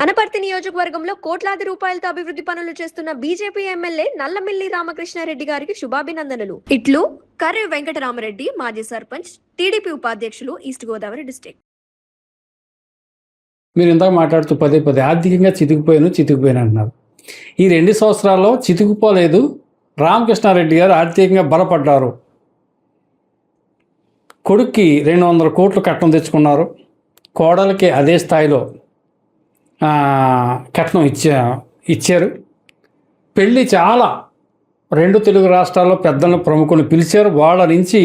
అనపర్తి నియోజకవర్గంలో కోట్లాది రూపాయలతో అభివృద్ధి పనులు చేస్తున్న బీజేపీ ఎమ్మెల్యే నల్లమిల్లి రామకృష్ణారెడ్డి గారికి శుభాభినందనలు. ఇట్లు కర్రి వెంకటరామరెడ్డి, మాజీ సర్పంచ్, టీడీపీ ఉపాధ్యక్షులు, ఈస్ట్ గోదావరి డిస్ట్రిక్ట్. మీరు ఇందాక మాట్లాడుతూ పదే పదే ఆర్థికంగా చితికిపోయాను అంటున్నారు. ఈ 2 సంవత్సరాల్లో చితికిపోలేదు, రామకృష్ణారెడ్డి గారు ఆర్థికంగా బలపడ్డారు. కొడుక్కి 200 కోట్లు కట్నం తెచ్చుకున్నారు, కోడలకి అదే స్థాయిలో కట్నం ఇచ్చారు. పెళ్ళి చాలా 2 తెలుగు రాష్ట్రాల్లో పెద్దలను ప్రముఖులను పిలిచారు. వాళ్ళ నుంచి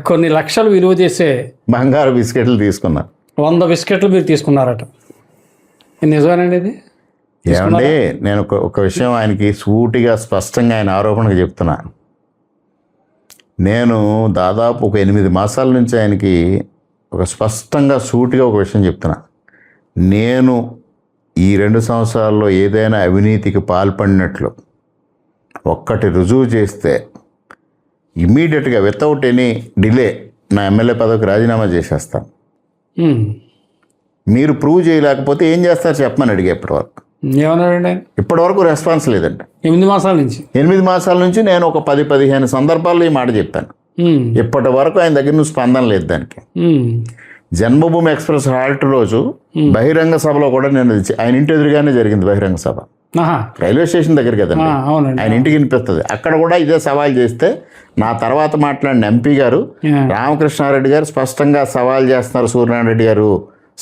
కొన్ని లక్షలు విలువ చేసే బంగారు బిస్కెట్లు తీసుకున్నారు. 100 బిస్కెట్లు మీరు తీసుకున్నారట. నిజమేనండి ఇది? ఏమంటే నేను ఒక విషయం ఆయనకి సూటిగా స్పష్టంగా ఆయన ఆరోపణకు చెప్తున్నా. నేను దాదాపు ఒక 8 మాసాల నుంచి ఆయనకి ఒక స్పష్టంగా సూటిగా ఒక విషయం చెప్తున్నా. నేను ఈ 2 సంవత్సరాల్లో ఏదైనా అవినీతికి పాల్పడినట్లు ఒక్కటి రుజువు చేస్తే ఇమ్మీడియట్గా వితౌట్ ఎనీ డిలే నా ఎమ్మెల్యే పదవికి రాజీనామా చేసేస్తాను. మీరు ప్రూవ్ చేయలేకపోతే ఏం చేస్తారు చెప్పమని అడిగా. ఏమన్నాడండి? ఇప్పటివరకు రెస్పాన్స్ లేదండి. 8 మాసాల నుంచి నేను ఒక 10-15 సందర్భాల్లో ఈ మాట చెప్పాను. ఇప్పటి వరకు ఆయన దగ్గర నుంచి స్పందన లేదు దానికి. జన్మభూమి ఎక్స్ప్రెస్ హాల్ట్ రోజు బహిరంగ సభలో కూడా నేను ఆయన ఇంటి ఎదురుగానే జరిగింది బహిరంగ సభ. రైల్వే స్టేషన్ దగ్గర కదండి, ఆయన ఇంటికి వినిపిస్తుంది. అక్కడ కూడా ఇదే సవాల్ చేస్తే నా తర్వాత మాట్లాడిన ఎంపీ గారు రామకృష్ణారెడ్డి గారు స్పష్టంగా సవాల్ చేస్తున్నారు. సూర్యనారాయణ రెడ్డి గారు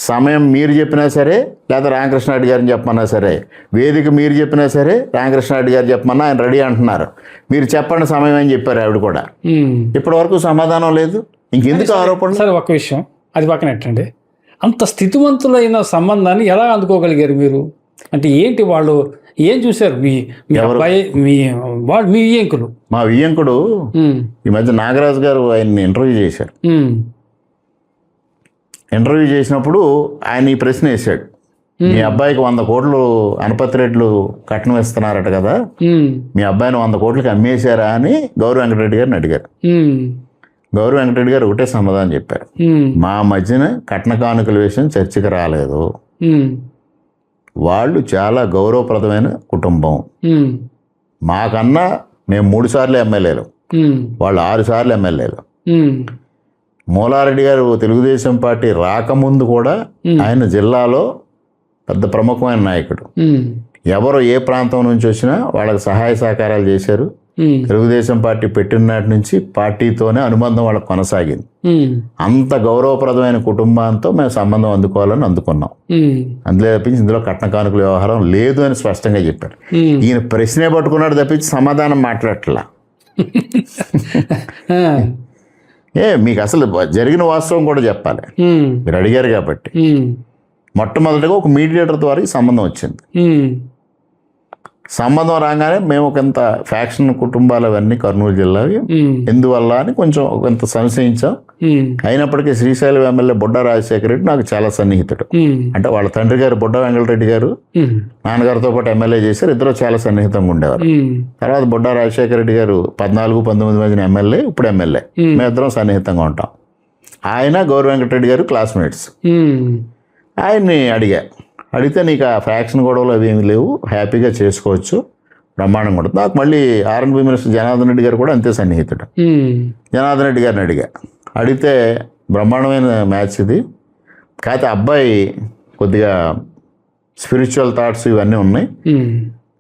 సమయం మీరు చెప్పినా సరే, లేదా రామకృష్ణారెడ్డి గారిని చెప్పమన్నా సరే, వేదిక మీరు చెప్పినా సరే, రామకృష్ణారెడ్డి గారు చెప్పమన్నా ఆయన రెడీ అంటున్నారు. మీరు చెప్పండి సమయం అని చెప్పారు ఆవిడ కూడా. ఇప్పటి వరకు సమాధానం లేదు. ఇంకెందుకు ఆరోపణ? సరే, ఒక విషయం అది పక్కన పెట్టండి. అంత స్థితివంతులైన సంబంధాన్ని ఎలా అందుకోగలిగారు మీరు? అంటే ఏంటి, వాళ్ళు ఏం చూశారు? మీ అబ్బాయి, మీ వియ్యంకులు. మా వియ్యంకుడు ఈ మధ్య నాగరాజు గారు ఆయన్ని ఇంటర్వ్యూ చేశారు. ఇంటర్వ్యూ చేసినప్పుడు ఆయన ఈ ప్రశ్న వేశాడు. మీ అబ్బాయికి 100 కోట్లు అనపర్తి రెడ్లు కట్నం ఇస్తున్నారట కదా, మీ అబ్బాయిని 100 కోట్లకి అమ్మేశారా అని గౌరవ వెంకటరెడ్డి గారిని అడిగారు. గౌరవ వెంకటరెడ్డి గారు ఒకటే సమాధానం చెప్పారు. మా మధ్యన కట్న కానుకల విషయం చర్చకు రాలేదు. వాళ్ళు చాలా గౌరవప్రదమైన కుటుంబం. మాకన్నా మేము 3 సార్లు ఎమ్మెల్యేలు, వాళ్ళు 6 సార్లు ఎమ్మెల్యేలు. మూలారెడ్డి గారు తెలుగుదేశం పార్టీ రాకముందు కూడా ఆయన జిల్లాలో పెద్ద ప్రముఖమైన నాయకుడు. ఎవరు ఏ ప్రాంతం నుంచి వచ్చినా వాళ్ళకి సహాయ సహకారాలు చేశారు. తెలుగుదేశం పార్టీ పెట్టిన నాటి నుంచి పార్టీతోనే అనుబంధం వాళ్ళకి కొనసాగింది. అంత గౌరవప్రదమైన కుటుంబంతో మేము సంబంధం అందుకోవాలని అందుకున్నాం. అందులో తప్పించి ఇందులో కట్న కానుకల వ్యవహారం లేదు అని స్పష్టంగా చెప్పారు. ఈయన ప్రశ్నే పట్టుకున్నాడు తప్పించి సమాధానం మాట్లాడట్లా. మీకు అసలు జరిగిన వాస్తవం కూడా చెప్పాలి. మీరు అడిగారు కాబట్టి మొట్టమొదటిగా ఒక మీడియేటర్ ద్వారా ఈ సంబంధం వచ్చింది. సంబంధం రాగానే మేము కొంత ఫ్యాక్షన్ కుటుంబాలు అవన్నీ కర్నూలు జిల్లావి, ఎందువల్ల అని కొంత సంశయించాం. అయినప్పటికీ శ్రీశైలం ఎమ్మెల్యే బుడ్డ రాజశేఖర రెడ్డి నాకు చాలా సన్నిహితుడు. అంటే వాళ్ళ తండ్రి గారు బుడ్డ వెంకటరెడ్డి గారు నాన్నగారితో పాటు ఎమ్మెల్యే చేశారు. ఇద్దరు చాలా సన్నిహితంగా ఉండేవారు. తర్వాత బుడ్డ రాజశేఖర రెడ్డి గారు 14-19 మధ్యన ఎమ్మెల్యే, ఇప్పుడు ఎమ్మెల్యే. మేమిద్దరం సన్నిహితంగా ఉంటాం. ఆయన గౌరవ వెంకటరెడ్డి గారు క్లాస్మేట్స్. ఆయన్ని అడిగితే నీకు ఆ ఫ్యాక్షన్ గొడవలు అవి ఏమి లేవు, హ్యాపీగా చేసుకోవచ్చు, బ్రహ్మాండంగా ఉంటుంది. నాకు మళ్ళీ ఆర్ఎన్బి మినిస్టర్ జనార్దన్ రెడ్డి గారు కూడా అంతే సన్నిహితుడు. జనార్దన్ రెడ్డి గారిని అడిగితే బ్రహ్మాండమైన మ్యాచ్ ఇది. కాకపోతే అబ్బాయి కొద్దిగా స్పిరిచువల్ థాట్స్ ఇవన్నీ ఉన్నాయి,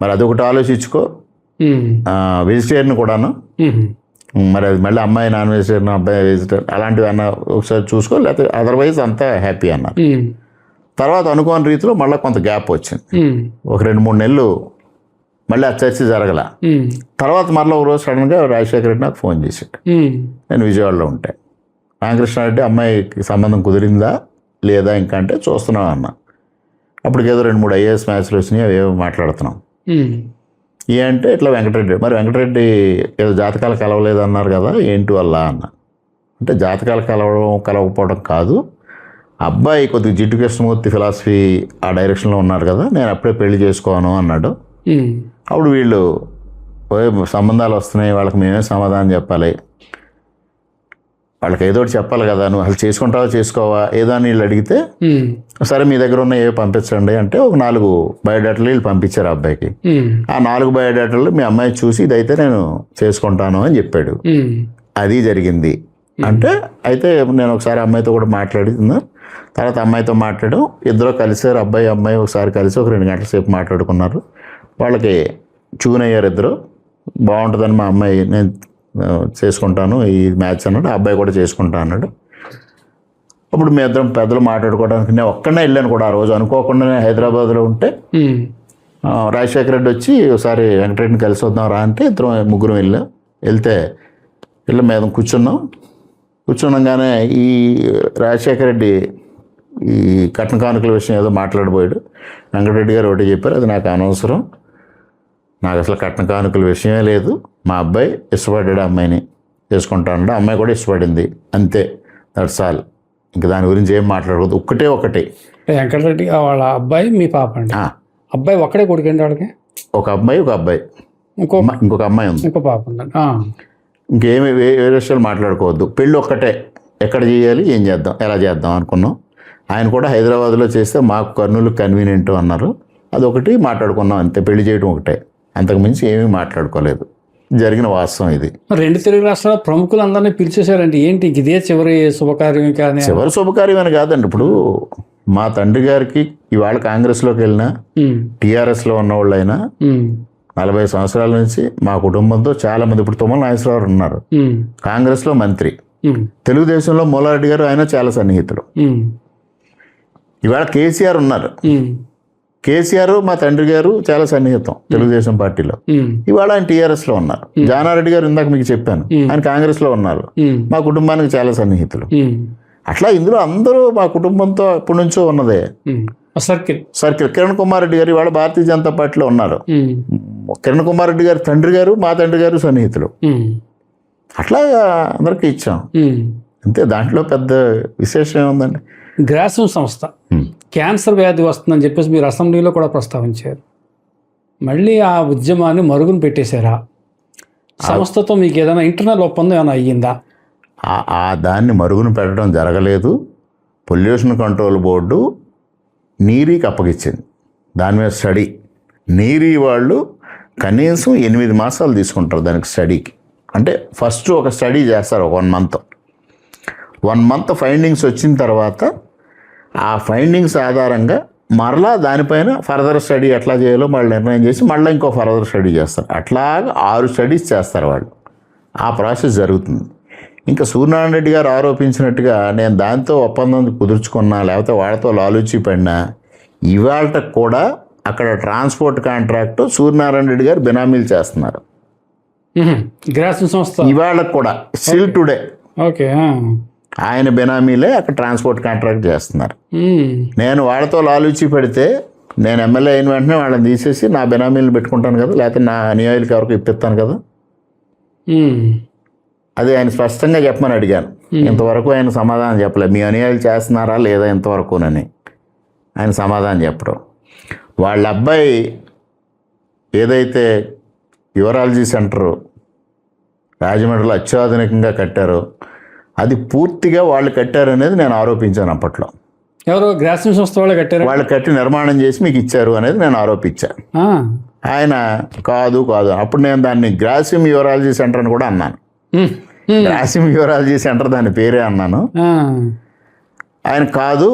మరి అదొకటి ఆలోచించుకో. వెజిటేరియన్ కూడాను, మరి అది మళ్ళీ అమ్మాయి నాన్ వెజిటేరియన్, అబ్బాయి వెజిటేరియన్, అలాంటివి అన్న ఒకసారి చూసుకో, లేకపోతే అదర్వైజ్ అంతా హ్యాపీ అన్నారు. తర్వాత అనుకోని రీతిలో మళ్ళీ కొంత గ్యాప్ వచ్చింది. ఒక 2-3 నెలలు మళ్ళీ ఆ చర్చ జరగల. తర్వాత మరలా ఒక రోజు సడన్గా రాజశేఖర రెడ్డి నాకు ఫోన్ చేశాడు. నేను విజయవాడలో ఉంటాను. రామకృష్ణారెడ్డి అమ్మాయికి సంబంధం కుదిరిందా లేదా ఇంకా అంటే చూస్తున్నాం అన్న. అప్పటికేదో 2-3 ఐఏఎస్ మ్యాచ్లు వచ్చినాయి, అవేవో మాట్లాడుతున్నాం. అంటే ఇట్లా మరి వెంకటరెడ్డి ఏదో జాతకాలు కలవలేదు అన్నారు కదా, ఏంటి వల్ల అన్న. అంటే జాతకాలు కలవకపోవడం కాదు, అబ్బాయి కొద్దిగా జిడ్డు కృష్ణమూర్తి ఫిలాసఫీ ఆ డైరెక్షన్లో ఉన్నారు కదా, నేను అప్పుడే పెళ్లి చేసుకోను అన్నాడు. అప్పుడు వీళ్ళు సంబంధాలు వస్తున్నాయి, వాళ్ళకి మేమే సమాధానం చెప్పాలి. వాళ్ళకి ఏదో ఒకటి చెప్పాలి కదా, నువ్వు అసలు చేసుకుంటావా చేసుకోవా ఏదో అని వీళ్ళు అడిగితే సరే మీ దగ్గర ఉన్న ఏవి పంపించండి అంటే ఒక 4 బయోడేటాలు వీళ్ళు పంపించారు ఆ అబ్బాయికి. ఆ 4 బయోడేటాలు మీ అమ్మాయి చూసి ఇదైతే నేను చేసుకుంటాను అని చెప్పాడు. అది జరిగింది. అంటే అయితే నేను ఒకసారి అమ్మాయితో కూడా మాట్లాడుతున్నా, తర్వాత అమ్మాయితో మాట్లాడడం, ఇద్దరు కలిసారు, అబ్బాయి అమ్మాయి ఒకసారి కలిసి ఒక 2 గంటల సేపు మాట్లాడుకున్నారు. వాళ్ళకి ట్యూన్ అయ్యారు ఇద్దరు. బాగుంటుందని మా అమ్మాయి నేను చేసుకుంటాను ఈ మ్యాచ్ అన్నాడు, ఆ అబ్బాయి కూడా చేసుకుంటా అన్నాడు. అప్పుడు మీ ఇద్దరం పెద్దలు మాట్లాడుకోవడానికి నేను ఒక్కడనే వెళ్ళాను కూడా. ఆ రోజు అనుకోకుండానే హైదరాబాద్లో ఉంటే రాజశేఖర రెడ్డి వచ్చి ఒకసారి వెంకటరెడ్డిని కలిసి వద్దాం రా అంటే ఇద్దరం ముగ్గురం వెళ్తే ఇళ్ళ మీద కూర్చున్నాగానే ఈ రాజశేఖర రెడ్డి ఈ కట్న కానుకల విషయం ఏదో మాట్లాడబోయాడు. వెంకటరెడ్డి గారు ఒకటి చెప్పారు, అది నాకు అనవసరం, నాకు అసలు కట్న కానుకల విషయమే లేదు, మా అబ్బాయి ఇష్టపడ్డాడు అమ్మాయిని చేసుకుంటాను, అమ్మాయి కూడా ఇష్టపడింది, అంతే, దట్స్ ఆల్, ఇంకా దాని గురించి ఏం మాట్లాడకూడదు. ఒకటే వెంకటరెడ్డి వాళ్ళ అబ్బాయి మీ పాప అండి? అబ్బాయి ఒక్కడే కొడుకండి వాళ్ళకి? ఒక అబ్బాయి ఇంకొక అమ్మాయి ఉంది, ఇంకో పాప ఉందండి. ఇంకేమి వేరే విషయాలు మాట్లాడుకోవద్దు, పెళ్ళి ఒక్కటే, ఎక్కడ చేయాలి ఏం చేద్దాం ఎలా చేద్దాం అనుకున్నాం. ఆయన కూడా హైదరాబాద్లో చేస్తే మాకు కర్నూలు కన్వీనియంట్ అన్నారు, అదొకటి మాట్లాడుకున్నాం అంతే. పెళ్లి చేయడం ఒకటే, అంతకుమించి ఏమీ మాట్లాడుకోలేదు. జరిగిన వాస్తవం ఇది. 2 తెలుగు రాష్ట్రాల ప్రముఖులందరినీ పిలిచేశారండి, ఏంటి ఇదే చివరి శుభకార్యం? కానీ చివరి శుభకార్యం అని కాదండి. ఇప్పుడు మా తండ్రి గారికి ఇవాళ కాంగ్రెస్లోకి వెళ్ళినా టీఆర్ఎస్లో ఉన్నవాళ్ళైనా 40 సంవత్సరాల నుంచి మా కుటుంబంతో చాలా మంది, ఇప్పుడు తుమ్మల నాగేశ్వరరావు ఉన్నారు కాంగ్రెస్లో మంత్రి, తెలుగుదేశంలో మూలారెడ్డి గారు ఆయన చాలా సన్నిహితులు. ఇవాళ కేసీఆర్ ఉన్నారు, కేసీఆర్ మా తండ్రి గారు చాలా సన్నిహితం తెలుగుదేశం పార్టీలో. ఇవాళ ఆయన టీఆర్ఎస్లో ఉన్నారు. జానారెడ్డి గారు ఇందాక మీకు చెప్పాను, ఆయన కాంగ్రెస్లో ఉన్నారు, మా కుటుంబానికి చాలా సన్నిహితులు. అట్లా ఇందులో అందరూ మా కుటుంబంతో ఎప్పటి నుంచో ఉన్నదే సర్కిల్. కిరణ్ కుమార్ రెడ్డి గారు ఇవాళ భారతీయ జనతా పార్టీలో ఉన్నారు. కిరణ్ కుమార్ రెడ్డి గారి తండ్రి గారు మా తండ్రి గారు సన్నిహితులు. అట్లా అందరికీ ఇచ్చాం అంతే, దాంట్లో పెద్ద విశేషం ఏముందండి. గ్రాసిం సంస్థ క్యాన్సర్ వ్యాధి వస్తుందని చెప్పేసి మీరు అసెంబ్లీలో కూడా ప్రస్తావించారు. మళ్ళీ ఆ ఉద్యమాన్ని మరుగున పెట్టేశారా? సంస్థతో మీకు ఏదైనా ఇంటర్నల్ ఒప్పందం ఏమైనా అయ్యిందా? దాన్ని మరుగున పెట్టడం జరగలేదు. పొల్యూషన్ కంట్రోల్ బోర్డు నీరీకి అప్పగించింది, దాని మీద స్టడీ. నీరీ వాళ్ళు కనీసం 8 మాసాలు తీసుకుంటారు దానికి స్టడీకి. అంటే ఫస్ట్ ఒక స్టడీ చేస్తారు, ఒక 1 మంత్ ఫైండింగ్స్ వచ్చిన తర్వాత ఆ ఫైండింగ్స్ ఆధారంగా మరలా దానిపైన ఫర్దర్ స్టడీ ఎట్లా చేయాలో వాళ్ళు నిర్ణయం చేసి మళ్ళీ ఇంకో ఫర్దర్ స్టడీ చేస్తారు. అట్లాగా 6 స్టడీస్ చేస్తారు వాళ్ళు. ఆ ప్రాసెస్ జరుగుతుంది. ఇంకా సూర్యనారాయణ రెడ్డి గారు ఆరోపించినట్టుగా నేను దాంతో ఒప్పందం కుదుర్చుకున్నా, లేకపోతే వాళ్ళతో లాలూచి పడినా, ఇవాళ కూడా అక్కడ ట్రాన్స్పోర్ట్ కాంట్రాక్ట్ సూర్యనారాయణ రెడ్డి గారు బినామీలు చేస్తున్నారు. గ్రాసిం సంస్థ ఇవాళ కూడా స్టిల్ టుడే ఓకే ఆయన బినామీలే అక్కడ ట్రాన్స్పోర్ట్ కాంట్రాక్ట్ చేస్తున్నారు. నేను వాళ్ళతో లాలూచి పెడితే నేను ఎమ్మెల్యే అయిన వెంటనే వాళ్ళని తీసేసి నా బినామీలను పెట్టుకుంటాను కదా, లేకపోతే నా అనుయాయులకి ఎవరికి ఇప్పిస్తాను కదా. అది ఆయన స్పష్టంగా చెప్పమని అడిగాను. ఇంతవరకు ఆయన సమాధానం చెప్పలేదు, మీ అనుయాయులు చేస్తున్నారా లేదా ఇంతవరకునని ఆయన సమాధానం చెప్పడం. వాళ్ళ అబ్బాయి ఏదైతే యూరాలజీ సెంటర్ రాజమండ్రిలో అత్యాధునికంగా కట్టారో అది పూర్తిగా వాళ్ళు కట్టారు అనేది నేను ఆరోపించాను అప్పట్లో. ఎవరో గ్రాసిం సంస్థ వాళ్ళు కట్టారు, వాళ్ళు కట్టి నిర్మాణం చేసి మీకు ఇచ్చారు అనేది నేను ఆరోపించాను. ఆయన కాదు అప్పుడు నేను దాన్ని గ్రాసిం యూరాలజీ సెంటర్ అని కూడా అన్నాను. గ్రాసిం యూరాలజీ సెంటర్ దాని పేరే అన్నాను. ఆయన కాదు,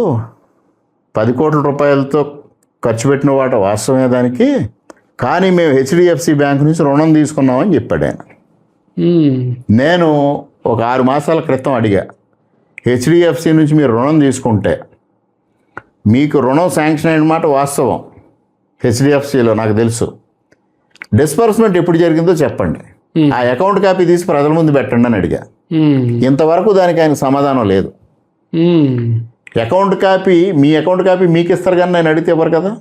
10 కోట్ల రూపాయలతో ఖర్చు పెట్టిన వాటి వాస్తవమే దానికి, కానీ మేము హెచ్డిఎఫ్సి బ్యాంక్ నుంచి రుణం తీసుకున్నామని చెప్పాడు ఆయన. నేను ఒక 6 మాసాల క్రితం అడిగా, హెచ్డిఎఫ్సి నుంచి మీరు రుణం తీసుకుంటే మీకు రుణం శాంక్షన్ అయిన మాట వాస్తవం, హెచ్డిఎఫ్సిలో నాకు తెలుసు, డిస్బర్స్మెంట్ ఎప్పుడు జరిగిందో చెప్పండి, ఆ అకౌంట్ కాపీ తీసి ప్రజల ముందు పెట్టండి అని అడిగా. ఇంతవరకు దానికి ఆయన సమాధానం లేదు. అకౌంట్ కాపీ మీ అకౌంట్ కాపీ మీకు ఇస్తారు కానీ నేను అడిగితే ఇవ్వరు కదా,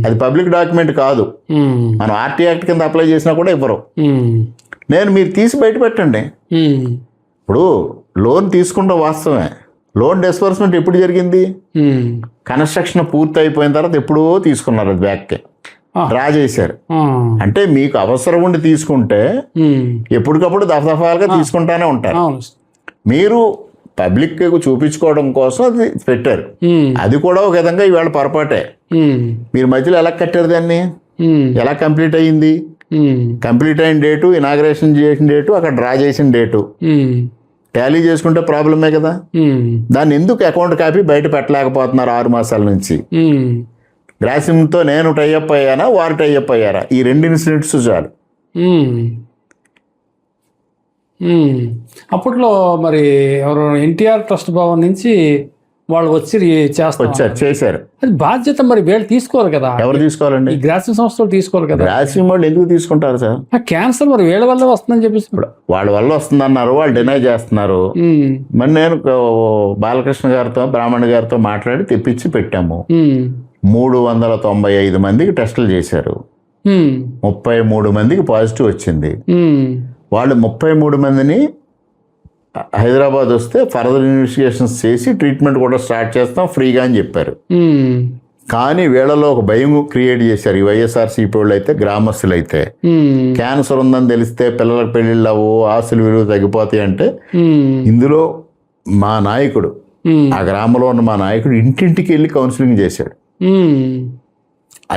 అది పబ్లిక్ డాక్యుమెంట్ కాదు, మనం ఆర్టీ యాక్ట్ కింద అప్లై చేసినా కూడా ఇవ్వరు. నేను మీరు తీసి బయట పెట్టండి. ఇప్పుడు లోన్ తీసుకుంటే వాస్తవమే, లోన్ డిస్బర్స్మెంట్ ఎప్పుడు జరిగింది, కన్స్ట్రక్షన్ పూర్తి అయిపోయిన తర్వాత ఎప్పుడో తీసుకున్నారు, అది బ్యాక్కే డ్రా చేశారు. అంటే మీకు అవసరం ఉండి తీసుకుంటే ఎప్పటికప్పుడు దఫదఫాలుగా తీసుకుంటానే ఉంటారు. మీరు పబ్లిక్ చూపించుకోవడం కోసం అది పెట్టారు. ఉమ్, అది కూడా ఒక విధంగా ఇవాళ పొరపాటే. ఉమ్, మీరు మధ్యలో ఎలా కట్టారు దాన్ని? ఉమ్, ఎలా కంప్లీట్ అయ్యింది? ఉమ్, కంప్లీట్ అయిన డేటు, ఇనాగ్రేషన్ చేసిన డేటు, అక్కడ డ్రా చేసిన డేటు ఉమ్, టాలీ చేసుకుంటే ప్రాబ్లమే కదా. ఉమ్, దాన్ని ఎందుకు అకౌంట్ కాపీ బయట పెట్టలేకపోతున్నారు 6 మాసాల నుంచి? ఉమ్, గ్రాసిమ్తో నేను టైఅప్ అయ్యానా, వారు టైఅప్ అయ్యారా? ఈ 2 ఇన్సిడెంట్స్ చాలు. ఉమ్, ఉమ్. అప్పట్లో మరి ఎవరు ఎన్టీఆర్ ట్రస్ట్ భవన్ నుంచి వాళ్ళు వచ్చి చేస్తారు, వచ్చారు, చేశారు. అది బాధ్యత మరి వీళ్ళు తీసుకోరు కదా, ఎవరు తీసుకోవాలండి? ఈ గ్రాసిమ్ సంస్థలు తీసుకోరు కదా. గ్రాసిమ్ వాళ్ళు ఎందుకు తీసుకుంటారు సార్? ఆ క్యాన్సర్ మరి వీళ్ళ వల్ల వస్తుందని చెప్పేసి ఇప్పుడు. వాళ్ళ వల్ల వస్తుందన్నారు, వాళ్ళు డినై చేస్తున్నారు. ఉమ్, మరి నేను బాలకృష్ణ గారితో, బ్రాహ్మణ్ గారితో మాట్లాడి తెప్పించి పెట్టాము. ఉమ్, 395 మందికి టెస్టులు చేశారు. ఉమ్, 33 మందికి పాజిటివ్ వచ్చింది. ఉమ్, వాళ్ళు 33 మందిని హైదరాబాద్ వస్తే ఫర్దర్ ఇన్వెస్టిగేషన్స్ చేసి ట్రీట్మెంట్ కూడా స్టార్ట్ చేస్తాం ఫ్రీగా అని చెప్పారు. ఉమ్, కానీ వీళ్ళలో ఒక భయం క్రియేట్ చేశారు. ఈ వైఎస్ఆర్సీపీ వాళ్ళు అయితే, గ్రామస్తులు అయితే, ఉమ్, క్యాన్సర్ ఉందని తెలిస్తే పిల్లలకు పెళ్ళిళ్ళు అవ్వు, ఆస్తులు విలువ తగ్గిపోతాయి అంటే, ఉమ్, ఇందులో మా నాయకుడు, ఉమ్, ఆ గ్రామంలో ఉన్న మా నాయకుడు ఇంటింటికి వెళ్ళి కౌన్సిలింగ్ చేశాడు. ఉమ్,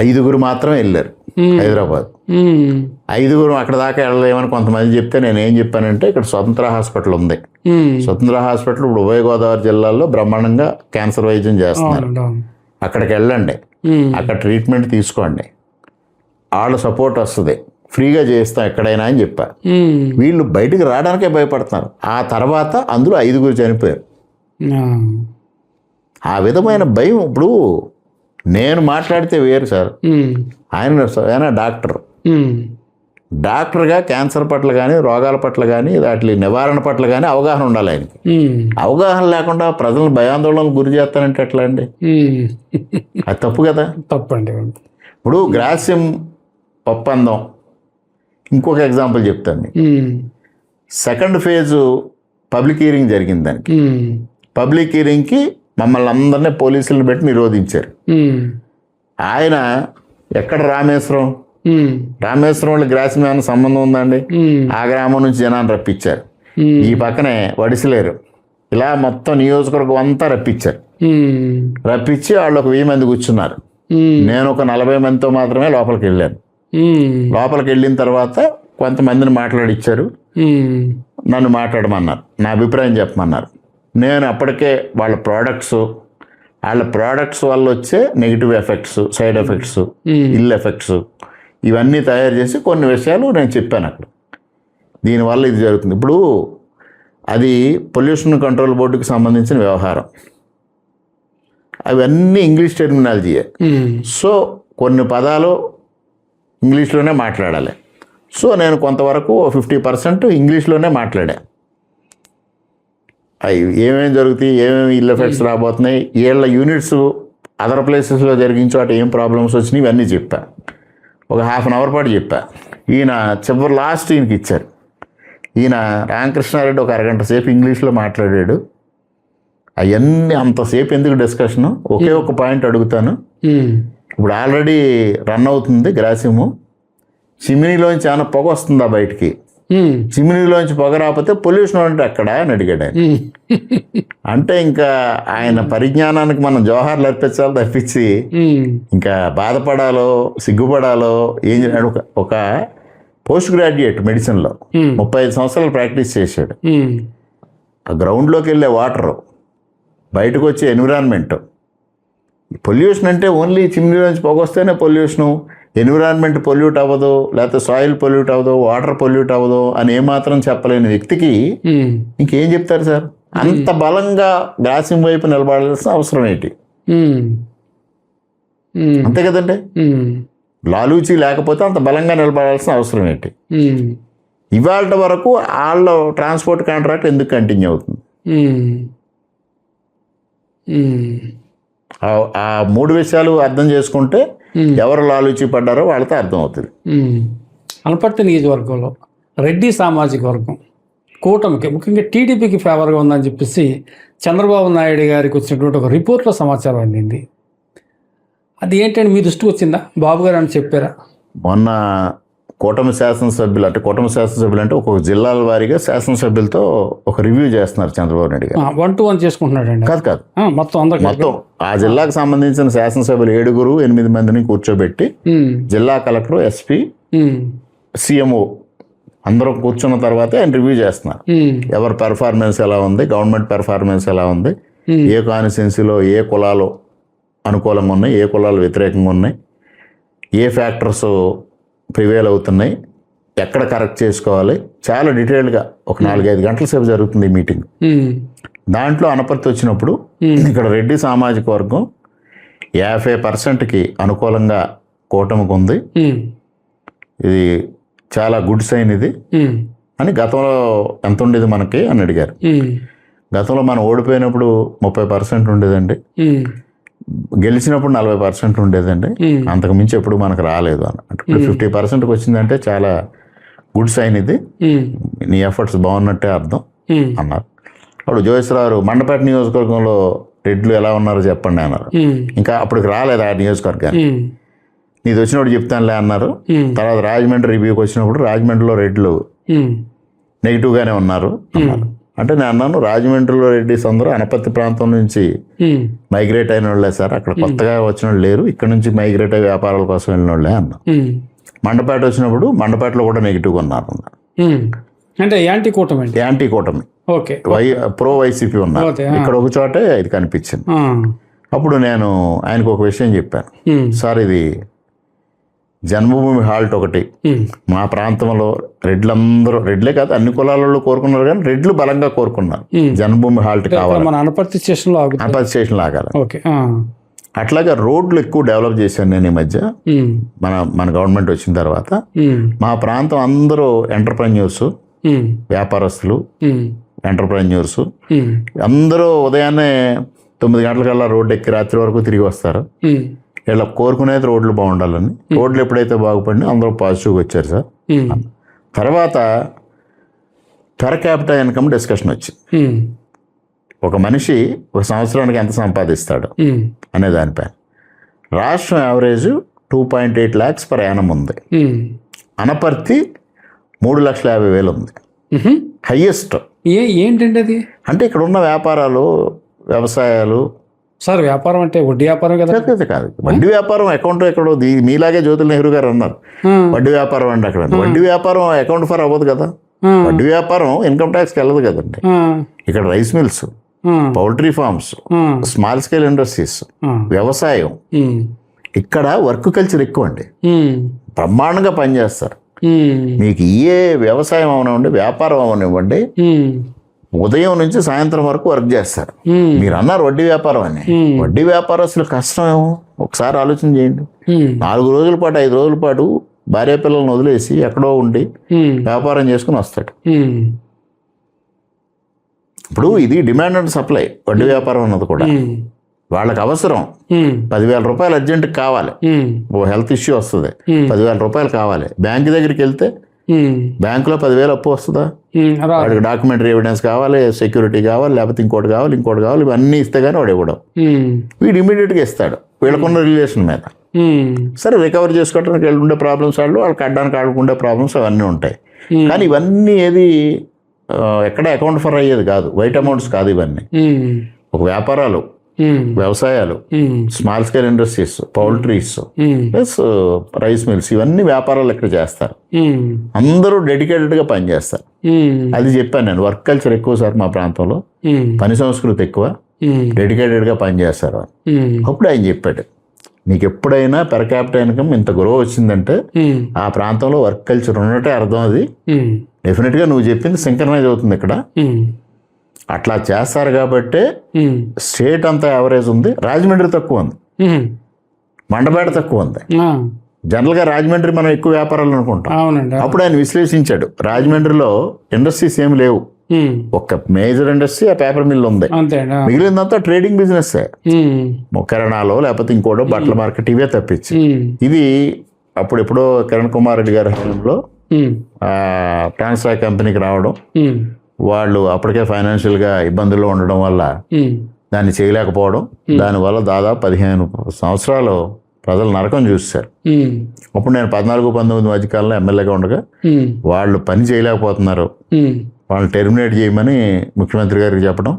5 మాత్రమే వెళ్ళారు హైదరాబాద్. ఉమ్, 5 అక్కడ దాకా వెళ్ళలేమని కొంతమంది చెప్తే నేను ఏం చెప్పానంటే, ఇక్కడ స్వతంత్ర హాస్పిటల్ ఉంది. ఉమ్, స్వతంత్ర హాస్పిటల్ ఇప్పుడు ఉభయ గోదావరి జిల్లాల్లో బ్రహ్మాండంగా క్యాన్సర్ వైద్యం చేస్తున్నారు. అవునండి, అవును. అక్కడికి వెళ్ళండి, ఉమ్, అక్కడ ట్రీట్మెంట్ తీసుకోండి, వాళ్ళ సపోర్ట్ వస్తుంది, ఫ్రీగా చేస్తాం ఎక్కడైనా అని చెప్పా. ఉమ్, వీళ్ళు బయటికి రావడానికే భయపడుతున్నారు. ఆ తర్వాత అందులో 5 చనిపోయారు. ఆ, ఆ విధమైన భయం. ఇప్పుడు నేను మాట్లాడితే వేరు సార్, ఉమ్, ఆయన డాక్టర్. ఉమ్, డాక్టర్గా క్యాన్సర్ పట్ల కానీ, రోగాల పట్ల కానీ, వాటి నివారణ పట్ల కానీ అవగాహన ఉండాలి ఆయనకి. ఉమ్, అవగాహన లేకుండా ప్రజలను భయాందోళనకు గురి చేస్తానంటే ఎట్లా అండి? ఉమ్. అది తప్పు కదా. తప్పండి. ఇప్పుడు గ్రాసిమ్ ఒప్పందం, ఇంకొక ఎగ్జాంపుల్ చెప్తాను మీకు. ఉమ్, సెకండ్ ఫేజు పబ్లిక్ హియరింగ్ జరిగింది. దానికి ఉమ్, పబ్లిక్ హియరింగ్కి మమ్మల్ని అందరినీ పోలీసులను పెట్టి నిరోధించారు. ఉమ్, ఆయన ఎక్కడ రామేశ్వరం, ఉమ్, రామేశ్వరం వాళ్ళకి గ్రాసిమ్ ఏమైనా సంబంధం ఉందండి? ఉమ్, ఆ గ్రామం నుంచి జనాన్ని రప్పించారు. ఉమ్, ఈ పక్కనే వడిసిలేరు, ఇలా మొత్తం నియోజకవర్గం అంతా రప్పించారు. ఉమ్, రప్పించి వాళ్ళు ఒక 1000 మంది కూర్చున్నారు. ఉమ్, నేను ఒక 40 మందితో మాత్రమే లోపలికి వెళ్ళాను. ఉమ్, లోపలికి వెళ్ళిన తర్వాత కొంతమందిని మాట్లాడిచ్చారు, ఉమ్, నన్ను మాట్లాడమన్నారు, నా అభిప్రాయం చెప్పమన్నారు. నేను అప్పటికే వాళ్ళ ప్రోడక్ట్స్ వల్ల వచ్చే negative effects, side effects, ill effects ఇవన్నీ తయారు చేసి కొన్ని విషయాలు నేను చెప్పాను అక్కడ. దీనివల్ల ఇది జరుగుతుంది. ఇప్పుడు అది పొల్యూషన్ కంట్రోల్ బోర్డుకి సంబంధించిన వ్యవహారం, అవన్నీ ఇంగ్లీష్ టెర్మినాలజీయే. ఉమ్, సో కొన్ని పదాలు ఇంగ్లీష్లోనే మాట్లాడాలి. సో నేను కొంతవరకు 50% ఇంగ్లీష్లోనే మాట్లాడా. అవి ఏమేమి జరుగుతాయి, ఏమేమి ఇల్ ఎఫెక్ట్స్ రాబోతున్నాయి, వీళ్ళ యూనిట్స్ అదర్ ప్లేసెస్లో జరిగిన చోట ఏం ప్రాబ్లమ్స్ వచ్చినాయి, ఇవన్నీ చెప్పా. ఒక 1/2 అవర్ పాటు చెప్పా. ఈయన చివరి లాస్ట్ ఈయనకి ఇచ్చారు. ఈయన రామకృష్ణారెడ్డి ఒక అరగంట సేపు ఇంగ్లీష్లో మాట్లాడాడు. అవన్నీ అంతసేపు ఎందుకు డిస్కషను? ఒకే ఒక పాయింట్ అడుగుతాను. ఉమ్, ఇప్పుడు ఆల్రెడీ రన్ అవుతుంది గ్రాసిము. చిమినీలోంచి ఏమైనా పొగ వస్తుందా బయటికి? ఉమ్, చిమినీలోంచి పొగ రాకపోతే పొల్యూషన్ అంటే ఎక్కడా అని అడిగాడు ఆయన. ఉమ్, అంటే ఇంకా ఆయన పరిజ్ఞానానికి మనం జోహార్లు అర్పించాలి తప్పించి ఉమ్, ఇంకా బాధపడాలో సిగ్గుపడాలో ఏం చేయాడు. ఒక పోస్ట్ గ్రాడ్యుయేట్ మెడిసిన్లో 35 సంవత్సరాలు ప్రాక్టీస్ చేశాడు. ఉమ్, ఆ గ్రౌండ్లోకి వెళ్ళే వాటరు, బయటకు వచ్చే ఎన్విరాన్మెంట్, పొల్యూషన్ అంటే ఓన్లీ చిమ్నీలోంచి పొగ వస్తేనే పొల్యూషను. ఎన్విరాన్మెంట్ పొల్యూట్ అవ్వదు, లేకపోతే సాయిల్ పొల్యూట్ అవ్వదు, వాటర్ పొల్యూట్ అవ్వదు అని ఏమాత్రం చెప్పలేని వ్యక్తికి ఉమ్, ఇంకేం చెప్తారు సార్? అంత బలంగా గ్రాసిమ్ వైపు నిలబడాల్సిన అవసరం ఏంటి? ఉమ్, ఉమ్, అంతే కదండి. ఉమ్, లాలూచి లేకపోతే అంత బలంగా నిలబడాల్సిన అవసరం ఏంటి? ఉమ్, ఇవాళ వరకు వాళ్ళ ట్రాన్స్పోర్ట్ కాంట్రాక్ట్ ఎందుకు కంటిన్యూ అవుతుంది? ఉమ్, ఉమ్, ఆ 3 విషయాలు అర్థం చేసుకుంటే ఎవరు లాలూచి పడ్డారో వాళ్ళతో అర్థం అవుతుంది. అనపర్తి నియోజకవర్గంలో రెడ్డి సామాజిక వర్గం కూటమికి, ముఖ్యంగా టీడీపీకి ఫేవర్గా ఉందని చెప్పేసి చంద్రబాబు నాయుడు గారికి వచ్చినటువంటి ఒక రిపోర్ట్లో సమాచారం అందింది. అది ఏంటంటే మీ దృష్టికి వచ్చిందా? బాబు గారు అని చెప్పారా? మొన్న కూటమి శాసనసభ్యులు అంటే ఒక్కొక్క జిల్లాల వారీగా శాసనసభ్యులతో ఒక రివ్యూ చేస్తున్నారు చంద్రబాబు నాయుడు గారు. 1-to-1 చేసుకుంటున్నాడండి. కాదు మొత్తం అందరికి మొత్తం ఆ జిల్లాకు సంబంధించిన శాసనసభ్యులు 7-8 మందిని కూర్చోబెట్టి జిల్లా కలెక్టర్, ఎస్పీ, సిఎంఓ అందరూ కూర్చున్న తర్వాత ఆయన రివ్యూ చేస్తున్నారు. ఎవరి పెర్ఫార్మెన్స్ ఎలా ఉంది, గవర్నమెంట్ పెర్ఫార్మెన్స్ ఎలా ఉంది, ఏ కాన్స్టిట్యున్సీలో ఏ కులాలు అనుకూలంగా ఉన్నాయి, ఏ కులాలు వ్యతిరేకంగా ఉన్నాయి, ఏ ఫ్యాక్టర్స్ ప్రివేల్ అవుతున్నాయి, ఎక్కడ కరెక్ట్ చేసుకోవాలి, చాలా డీటెయిల్డ్గా ఒక 4-5 గంటల సేపు జరుగుతుంది ఈ మీటింగ్. దాంట్లో అనపర్తి వచ్చినప్పుడు ఇక్కడ రెడ్డి సామాజిక వర్గం 50%కి అనుకూలంగా కూటమికి ఉంది, ఇది చాలా గుడ్ సైన్ ఇది అని. గతంలో ఎంత ఉండేది మనకి అని అడిగారు. గతంలో మనం ఓడిపోయినప్పుడు 30% ఉండేదండి, గెలిచినప్పుడు 40% ఉండేదండి, అంతకు మించి ఎప్పుడు మనకు రాలేదు అని. అంటే 50%కి వచ్చిందంటే చాలా గుడ్ సైన్ ఇది, నీ ఎఫర్ట్స్ బాగున్నట్టే అర్థం అన్నారు. అప్పుడు జోగేశ్వరరావు మండపేట నియోజకవర్గంలో రెడ్లు ఎలా ఉన్నారో చెప్పండి అన్నారు. ఇంకా అప్పటికి రాలేదు ఆ నియోజకవర్గానికి, నీది వచ్చినప్పుడు చెప్తానులే అన్నారు. తర్వాత రాజమండ్రి రివ్యూకి వచ్చినప్పుడు రాజమండ్రిలో రెడ్లు నెగిటివ్గానే ఉన్నారు అన్నారు. అంటే నేను అన్నాను, రాజమండ్రిలో రెడ్డిస్ అందరూ అనపర్తి ప్రాంతం నుంచి మైగ్రేట్ అయిన వాళ్ళే సార్, అక్కడ కొత్తగా వచ్చిన వాళ్ళు లేరు, ఇక్కడ నుంచి మైగ్రేట్ అయ్యి వ్యాపారాల కోసం వెళ్ళిన వాళ్ళే అన్నా. మండపేట వచ్చినప్పుడు మండపేటలో కూడా నెగిటివ్గా ఉన్నారు. అంటే యాంటీ కూటమి ఓకే, ప్రో వైసీపీ ఉన్నారు. ఇక్కడ ఒక చోటే ఇది కనిపించింది. అప్పుడు నేను ఆయనకు ఒక విషయం చెప్పాను, సార్ ఇది జన్మభూమి హాల్ట్ ఒకటి మా ప్రాంతంలో రెడ్లే కాదు అన్ని కులాలలో కోరుకున్నారు, కానీ రెడ్లు బలంగా కోరుకున్నారు జన్మభూమి హాల్ట్ కావాలి, అనపర్తి స్టేషన్లో ఆగాలి. అట్లాగే రోడ్లు ఎక్కువ డెవలప్ చేశాను నేను ఈ మధ్య, మన గవర్నమెంట్ వచ్చిన తర్వాత. మా ప్రాంతం అందరూ ఎంటర్ప్రెన్యూర్స్, వ్యాపారస్తులు, ఎంటర్ప్రెన్యూర్స్ అందరూ ఉదయాన్నే 9 గంటలకల్లా రోడ్డు ఎక్కి రాత్రి వరకు తిరిగి వస్తారు. ఇలా కోరుకునేది రోడ్లు బాగుండాలని. రోడ్లు ఎప్పుడైతే బాగుపడినా అందరూ పాజిటివ్గా వచ్చారు సార్. తర్వాత పర్ క్యాపిటల్ ఇన్కమ్ డిస్కషన్ వచ్చింది. ఒక మనిషి ఒక సంవత్సరానికి ఎంత సంపాదిస్తాడు అనే దానిపై రాష్ట్రం యావరేజ్ 2.8 lakhs per annum ఉంది. అనపర్తి 3,50,000 ఉంది, హైయెస్ట్. ఏంటండి అది? అంటే ఇక్కడ ఉన్న వ్యాపారాలు, వ్యవసాయాలు. సార్ వ్యాపారం అంటే వడ్డీ వ్యాపారం కదా? కాదు, వడ్డీ వ్యాపారం అకౌంట్ ఎక్కడో, మీలాగే జ్యోతుల నెహ్రూ గారు అన్నారు వడ్డీ వ్యాపారం అంటే అక్కడ. వడ్డీ వ్యాపారం అకౌంట్ ఫర్ అవ్వదు కదా, వడ్డీ వ్యాపారం ఇన్కమ్ ట్యాక్స్కి వెళ్ళదు కదండి. ఇక్కడ rice mills, poultry farms, small scale industries, వ్యవసాయం, ఇక్కడ వర్క్ కల్చర్ ఎక్కువ అండి, బ్రహ్మాండంగా పనిచేస్తారు. మీకు ఏ వ్యవసాయం అవనివ్వండి, వ్యాపారం అవనివ్వండి, ఉదయం నుంచి సాయంత్రం వరకు వర్క్ చేస్తారు. మీరు అన్నారు వడ్డీ వ్యాపారం అని, వడ్డీ వ్యాపారం అసలు కష్టమేమో ఒకసారి ఆలోచన చేయండి. 4 రోజుల పాటు 5 రోజుల పాటు భార్య పిల్లలను వదిలేసి ఎక్కడో ఉండి వ్యాపారం చేసుకుని వస్తాడు. ఇప్పుడు ఇది డిమాండ్ అండ్ సప్లై, వడ్డీ వ్యాపారం అన్నది కూడా. వాళ్ళకి అవసరం 10,000 రూపాయలు అర్జెంట్కి కావాలి, ఓ హెల్త్ ఇష్యూ వస్తుంది, 10,000 రూపాయలు కావాలి. బ్యాంక్ దగ్గరికి వెళ్తే బ్యాంకులో 10,000 అప్పు వస్తుందా? వాడికి డాక్యుమెంటరీ ఎవిడెన్స్ కావాలి, సెక్యూరిటీ కావాలి, లేకపోతే ఇంకోటి కావాలి. ఇవన్నీ ఇస్తే కానీ వాడు ఇవ్వడం. వీడు ఇమీడియట్గా ఇస్తాడు వీళ్ళకున్న రిలేషన్ మీద. సరే రికవర్ చేసుకోవడానికి వీళ్ళు ఉండే ప్రాబ్లమ్స్, వాళ్ళకి అడ్డానికి ఆడుకుండే ప్రాబ్లమ్స్ అవన్నీ ఉంటాయి. కానీ ఇవన్నీ ఏది ఎక్కడ అకౌంట్ ఫర్ అయ్యేది కాదు, వైట్ అమౌంట్స్ కాదు ఇవన్నీ. ఒక వ్యాపారాలు, వ్యవసాయాలు, small scale industries, poultries, plus rice mills, ఇవన్నీ వ్యాపారాలు ఇక్కడ చేస్తారు. అందరూ డెడికేటెడ్గా పనిచేస్తారు. అది చెప్పాను నేను, వర్క్ కల్చర్ ఎక్కువ సార్ మా ప్రాంతంలో, పని సంస్కృతి ఎక్కువ, డెడికేటెడ్గా పనిచేస్తారు. అప్పుడు ఆయన చెప్పాడు, నీకు ఎప్పుడైనా పెర్ క్యాపిటల్ ఇన్కమ్ ఇంత గ్రో వచ్చిందంటే ఆ ప్రాంతంలో వర్క్ కల్చర్ ఉన్నట్టే అర్థం. అది డెఫినెట్గా నువ్వు చెప్పింది సింక్రనైజ్ అవుతుంది ఇక్కడ. అట్లా చేస్తారు కాబట్టే స్టేట్ అంతా యావరేజ్ ఉంది. రాజమండ్రి తక్కువ ఉంది, మండపేట తక్కువ ఉంది. జనరల్గా రాజమండ్రి మనం ఎక్కువ వ్యాపారాలు అనుకుంటాం. అప్పుడు ఆయన విశ్లేషించాడు, రాజమండ్రిలో ఇండస్ట్రీస్ ఏమి లేవు, ఒక మేజర్ ఇండస్ట్రీ ఆ పేపర్ మిల్ ఉంది, మిగిలిందంతా ట్రేడింగ్ బిజినెస్, కిరణాలో లేకపోతే ఇంకోటో బట్టల మార్కెట్, ఇవే తప్పించి. ఇది అప్పుడు ఎప్పుడో కిరణ్ కుమార్ రెడ్డి గారి హయాంలో ట్రాన్స్ఫార్ కంపెనీకి రావడం, వాళ్ళు అప్పటికే ఫైనాన్షియల్గా ఇబ్బందుల్లో ఉండడం వల్ల దాన్ని చేయలేకపోవడం, దానివల్ల దాదాపు 15 సంవత్సరాలు ప్రజలు నరకం చూస్తారు. అప్పుడు నేను 14-19 మధ్యకాలంలో ఎమ్మెల్యేగా ఉండగా వాళ్ళు పని చేయలేకపోతున్నారు, వాళ్ళని టెర్మినేట్ చేయమని ముఖ్యమంత్రి గారికి చెప్పడం,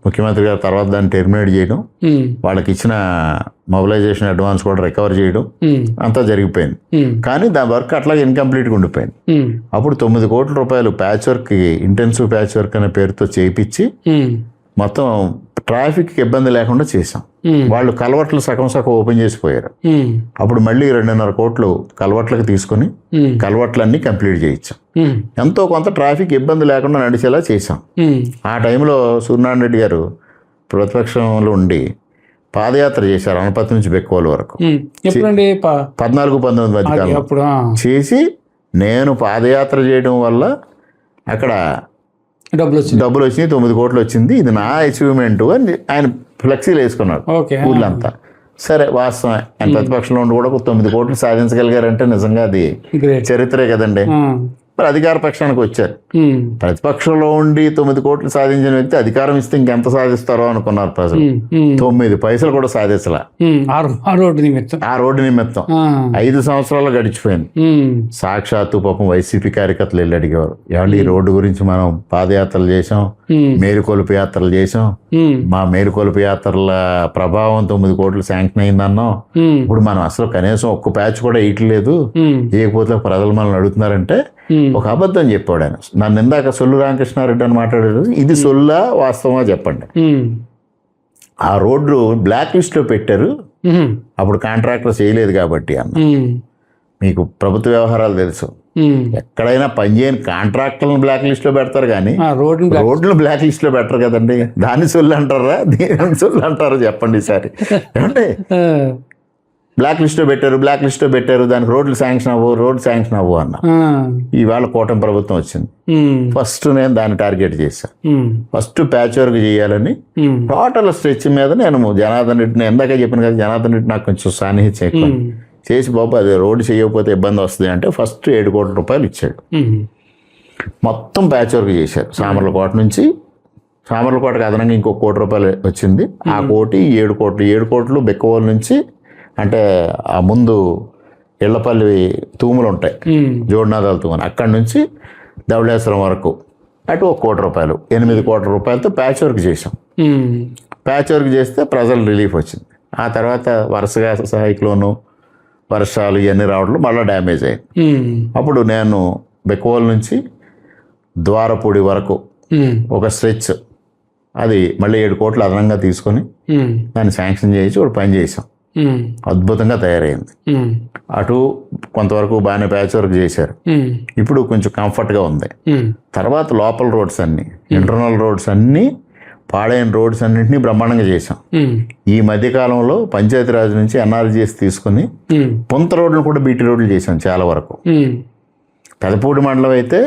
ముఖ్యమంత్రి గారు తర్వాత దాన్ని టెర్మినేట్ చేయడం, వాళ్ళకి ఇచ్చిన మొబిలైజేషన్ అడ్వాన్స్ కూడా రికవర్ చేయడం అంతా జరిగిపోయింది. కానీ దాని వర్క్ అట్లాగే ఇన్కంప్లీట్గా ఉండిపోయింది. అప్పుడు 9 కోట్ల రూపాయలు patch work, intensive patch work అనే పేరుతో చేయించి మొత్తం ట్రాఫిక్ ఇబ్బంది లేకుండా చేసాం. వాళ్ళు కలవట్లు సగం ఓపెన్ చేసిపోయారు. అప్పుడు మళ్ళీ 2.5 కోట్లు కలవట్లకు తీసుకుని కలవట్లన్నీ కంప్లీట్ చేయించాం. ఎంతో కొంత ట్రాఫిక్ ఇబ్బంది లేకుండా నడిచేలా చేశాం. ఆ టైంలో సూర్యనారాయణ రెడ్డి గారు ప్రతిపక్షంలో ఉండి పాదయాత్ర చేశారు అనపతి నుంచి బెక్కోలు వరకు. 14-19 మధ్య చేసి నేను పాదయాత్ర చేయడం వల్ల అక్కడ డబ్బులు వచ్చినాయి, 9 కోట్లు వచ్చింది, ఇది నా అచీవ్మెంట్ అని ఆయన ఫ్లెక్సీలు వేసుకున్నాడు ఊళ్ళంతా. సరే, వాస్తవం. ఆయన ప్రతిపక్షంలో ఉండి కూడా 9 కోట్లు సాధించగలిగారంటే నిజంగా అది చరిత్రే కదండి. మరి అధికార పక్షానికి వచ్చారు. ప్రతిపక్షంలో ఉండి 9 కోట్లు సాధించిన వ్యక్తి అధికారం ఇస్తే ఇంకెంత సాధిస్తారో అనుకున్నారు ప్రజలు. 9 పైసలు కూడా సాధించలా. ఆ రోడ్డు నిమిత్తం 5 సంవత్సరాలు గడిచిపోయింది. సాక్షాత్తు పాపం వైసీపీ కార్యకర్తలు వెళ్ళి అడిగేవారు, ఏమంటే ఈ రోడ్డు గురించి మనం పాదయాత్రలు చేసాం, మేలుకొలుపు యాత్రలు చేసాం, మా మేలుకొలుపు యాత్రల ప్రభావం 9 కోట్లు శాంక్షన్ అయిందన్నాం, ఇప్పుడు మనం అసలు కనీసం ఒక్క ప్యాచ్ కూడా వేయట్లేదు, వేయకపోతే ప్రజలు మనల్ని అడుగుతున్నారంటే ఒక అబద్ధం చెప్పాడు ఆయన. నన్ను ఇందాక సొల్లు రామకృష్ణారెడ్డి అని మాట్లాడారు, ఇది సొల్లా వాస్తవమా చెప్పండి. ఆ రోడ్డు బ్లాక్ లిస్ట్ లో పెట్టారు, అప్పుడు కాంట్రాక్టర్ చేయలేదు కాబట్టి అన్న. మీకు ప్రభుత్వ వ్యవహారాలు తెలుసు, ఎక్కడైనా పనిచేయని కాంట్రాక్టర్లను బ్లాక్ లిస్ట్ లో పెడతారు కానీ రోడ్లు బ్లాక్ లిస్ట్ లో పెట్టరు కదండి. దాన్ని సొల్లు అంటారా, దీని సొల్లు అంటారా చెప్పండి ఈసారి. ఏమంటే బ్లాక్ లిస్ట్లో పెట్టారు, దానికి రోడ్లు శాంక్షన్ అవ్వు అన్న. ఇవాళ కూటమి ప్రభుత్వం వచ్చింది. ఫస్ట్ నేను దాన్ని టార్గెట్ చేశాను. ఫస్ట్ ప్యాచ్ వర్క్ చేయాలని టోటల్ స్ట్రెచ్ మీద నేను జనార్దన్ రెడ్డిని ఎందాక చెప్పాను కదా, జనార్దన్ రెడ్డి నాకు కొంచెం సాన్నిహిత్యం ఎక్కువ, చేసి బాబు అది రోడ్డు చేయకపోతే ఇబ్బంది వస్తుంది అంటే ఫస్ట్ 7 కోట్ల రూపాయలు ఇచ్చాడు. మొత్తం ప్యాచ్ వర్క్ చేశారు. సామర్లకోట నుంచి, సామర్లకోటకి అదనంగా ఇంకో 1 కోటి రూపాయలు వచ్చింది. ఆ కోటి 7 కోట్లు బెక్కవోలు నుంచి, అంటే ఆ ముందు ఇళ్లపల్లి తూములు ఉంటాయి, జోడినాథాల తూములు, అక్కడి నుంచి ధవళేశ్వరం వరకు అటు 1 కోటి రూపాయలు, 8 కోట్ల రూపాయలతో ప్యాచ్ వర్క్ చేసాం. ప్యాచ్ వర్క్ చేస్తే ప్రజలు రిలీఫ్ వచ్చింది. ఆ తర్వాత వరుసగా సైక్లోను, వర్షాలు ఇవన్నీ రావడం మళ్ళీ డ్యామేజ్ అయ్యింది. అప్పుడు నేను బెక్కవోలు నుంచి ద్వారపూడి వరకు ఒక స్ట్రెచ్, అది మళ్ళీ 7 కోట్లు అదనంగా తీసుకొని దాన్ని శాంక్షన్ చేసి ఒక పని చేసాం. అద్భుతంగా తయారైంది. అటు కొంతవరకు బాగానే ప్యాచ్ వర్క్ చేశారు. ఇప్పుడు కొంచెం కంఫర్ట్గా ఉంది. తర్వాత లోపల రోడ్స్ అన్ని, ఇంటర్నల్ రోడ్స్ అన్ని, పాడైన రోడ్స్ అన్నింటినీ బ్రహ్మాండంగా చేసాం. ఈ మధ్యకాలంలో పంచాయతీరాజ్ నుంచి ఎన్ఆర్జీఎస్ తీసుకుని పొంత రోడ్లు కూడా బీటీ రోడ్లు చేసాం చాలా వరకు. పెదపూడి మండలం అయితే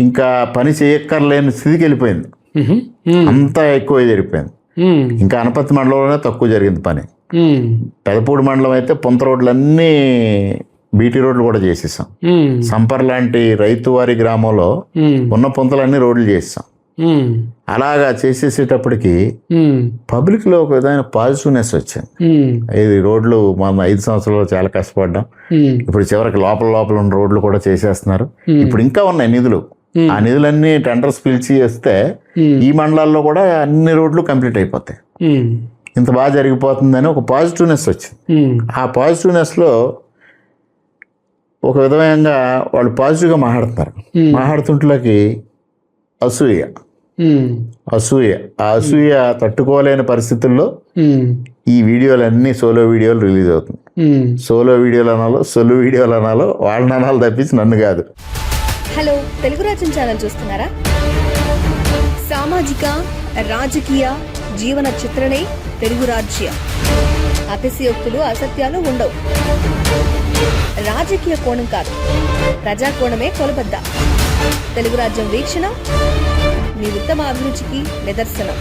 ఇంకా పని చేయక్కర్లేని స్థితికి వెళ్ళిపోయింది, అంతా ఎక్కువ జరిగిపోయింది. ఇంకా అనపత్తి మండలంలోనే తక్కువ జరిగింది పని. పెదపూడి మండలం అయితే పొంత రోడ్లన్నీ బీటీ రోడ్లు కూడా చేసేసాం. సంపర్ లాంటి రైతువారి గ్రామంలో ఉన్న పొంతలన్నీ రోడ్లు చేసాం. అలాగా చేసేసేటప్పటికి పబ్లిక్ లో ఒక విధమైన పాజిటివ్నెస్ వచ్చింది. ఇది రోడ్లు మనం 5 సంవత్సరాలు చాలా కష్టపడ్డాం, ఇప్పుడు చివరికి లోపల ఉన్న రోడ్లు కూడా చేసేస్తున్నారు. ఇప్పుడు ఇంకా ఉన్నాయి నిధులు, ఆ నిధులన్నీ టెండర్స్ పిలిచి వస్తే ఈ మండలాల్లో కూడా అన్ని రోడ్లు కంప్లీట్ అయిపోతాయి. ఇంత బాగా జరిగిపోతుందని ఒక పాజిటివ్నెస్ వచ్చింది. ఆ పాజిటివ్నెస్లో ఒక విధంగా వాళ్ళు పాజిటివ్గా మాట్లాడుతున్నారు. మాట్లాడుతుంట్లోకి అసూయ, ఆ అసూయ తట్టుకోలేని పరిస్థితుల్లో ఈ వీడియోలన్నీ సోలో వీడియోలు రిలీజ్ అవుతుంది. సోలో వీడియోలు అనాలో, సొల్లు వీడియోలు అనాలో, వాళ్ళని అనాలు తప్పించి నన్ను కాదు. హలో, తెలుగు రాజ్యం ఛానల్ చూస్తున్నారా? సామాజిక, రాజకీయ, జీవన చిత్రణే తెలుగు రాజ్యం. అతిశయోక్తులు, అసత్యాలు ఉండవు. రాజకీయ కోణం కాదు, ప్రజా కోణమే కొలబద్ద. తెలుగు రాజ్యం వీక్షణ మీ ఉత్తమ అభిరుచికి నిదర్శనం.